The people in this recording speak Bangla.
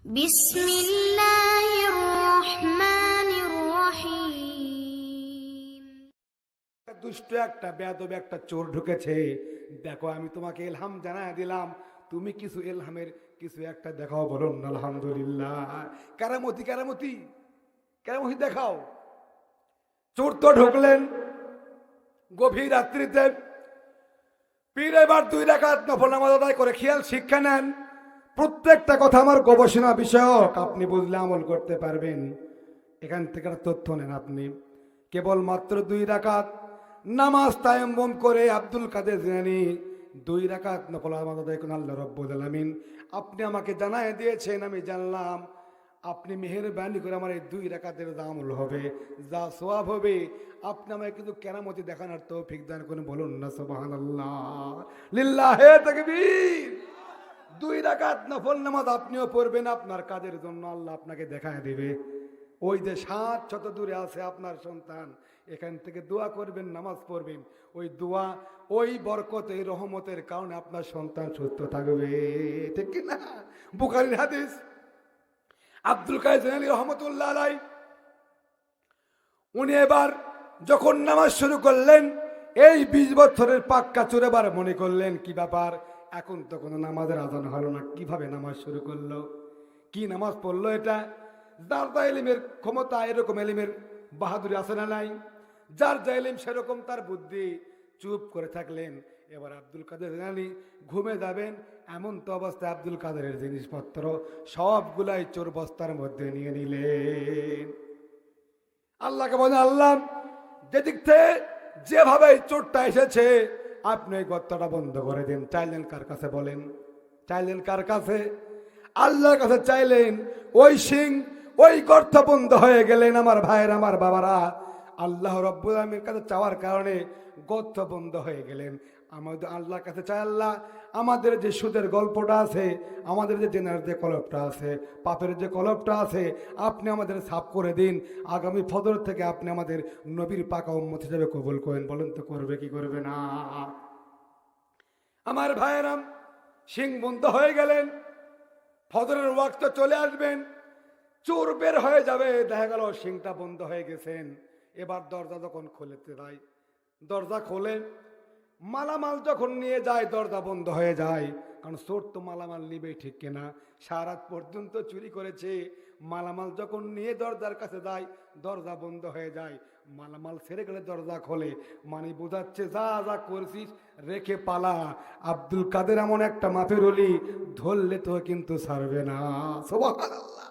বিসমিল্লাহির রহমানির রহিম। দুষ্ট একটা বেয়াদব একটা চোর ঢুকেছে, দেখো আমি তোমাকে ইলহাম জানায় দিলাম, তুমি কিছু ইলহামের কিছু একটা দেখাও। বলুন আলহামদুলিল্লাহ। কারামতি কারামতি কারামতি দেখাও। চোর তো ঢুকলেন গভীর রাত্রিতে। পীর এবার 2 রাকাত নফল নামাজ আদায় করে খেয়াল শিক্ষা নেন। প্রত্যেকটা কথা আমার গবেষণা বিষয়ক, আপনি বুঝলে আমল করতে পারবেন। এখান থেকে তথ্য নেন আপনি। কেবল মাত্র 2 রাকাত নামাজ তায়াম্মুম করে আব্দুল কাদের জিলানী 2 রাকাত নফল নামাজ আদায় করেন। আল্লাহ রাব্বুল আলামিন আপনি আমাকে জানায় দিয়েছেন, আমি জানলাম। আপনি মেহেরবানি করে আমার এই 2 রাকাতের আমল হবে, যা সওয়াব হবে। আপনি আমাকে কিন্তু কেরামতি দেখানোর তৌফিক দান করুন। বলুন না সুবহানাল্লাহ, লিল্লাহে তাকবীর। 2 রাকাত নফল নামাজ আপনিও পড়বেন, আপনার কাজের জন্য আল্লাহ আপনাকে দেখায় দেবে। ওই যে 7 দূরে আছে আপনার সন্তান, এখান থেকে দোয়া করবেন, নামাজ পড়বেন। ওই দোয়া, ওই বরকত, এই রহমতের কারণে আপনার সন্তান সুস্থ থাকবে, ঠিক কিনা? বুখারীর হাদিস। আব্দুল কাদের জিলানী রহমতুল্লাহ আলাইহি উনি এবার যখন নামাজ শুরু করলেন, এই 20 বছরের পাক্কা চোর এবার মনে করলেন কি ব্যাপার, এখন তো কোনো নামাজের আজান হলো না, কিভাবে নামাজ শুরু করলো, কি নামাজ পড়লো এটা? যার যা এলিমের ক্ষমতা, এরকম এলিমের বাহাদুরি আছে না নাই? যার যা এলিম সেরকম তার বুদ্ধি। চুপ করে থাকলেন। এবার আব্দুল কাদের জিলানী ঘুমে যাবেন, এমন তো অবস্থায় আব্দুল কাদেরের জিনিসপত্র সবগুলাই চোর বস্তার মধ্যে নিয়ে নিলেন। আল্লাহকে বলেন, আল্লাহ যেদিক থেকে যেভাবে চোরটা এসেছে আপনি এই গর্তটা বন্ধ করে দিন। চাইলেন কার কাছে বলেন? চাইলেন কার কাছে? আল্লাহর কাছে চাইলেন। ওই সিং, ওই গর্ত বন্ধ হয়ে গেলেন। আমার ভাইয়ের, আমার বাবারা, আল্লাহ রাব্বুল আলামিনের কাছে চাওয়ার কারণে গর্ত বন্ধ হয়ে গেলেন। আমাদের আল্লাহর কাছে চাই, আল্লাহ আমাদের যে সুদের গল্পটা আছে, আমাদের যে জেনার যে কলপটা আছে, পাপের যে কলপটা আছে, আপনি আমাদের সাফ করে দিন। আগামী ফজর থেকে আপনি আমাদের নবীর পাকা উম্মত হিসেবে কবুল করেন। বলেন তো করবে কি করবে না? আমার ভাইয়েরাম, সিং বন্ধ হয়ে গেলেন। ফজরের ওয়াক্ত চলে আসবেন, চোর বের হয়ে যাবে, দেখা গেল সিংটা বন্ধ হয়ে গেছেন। এবার দরজা যখন খুলতে যায়, দরজা খোলে, মালামাল যখন নিয়ে যায় দরজা বন্ধ হয়ে যায়। কারণ চোর তো মালামাল নিবেই, ঠিক কিনা? সারা রাত পর্যন্ত চুরি করেছে, মালামাল যখন নিয়ে দরজার কাছে যায় দরজা বন্ধ হয়ে যায়। মালামাল ছেড়ে গেলে দরজা খোলে, মানে বোঝাচ্ছে যা যা করছিস রেখে পালা। আব্দুল কাদের এমন একটা মাপের অলি, ধরলে তো কিন্তু ছাড়বে না। সুবহানাল্লাহ।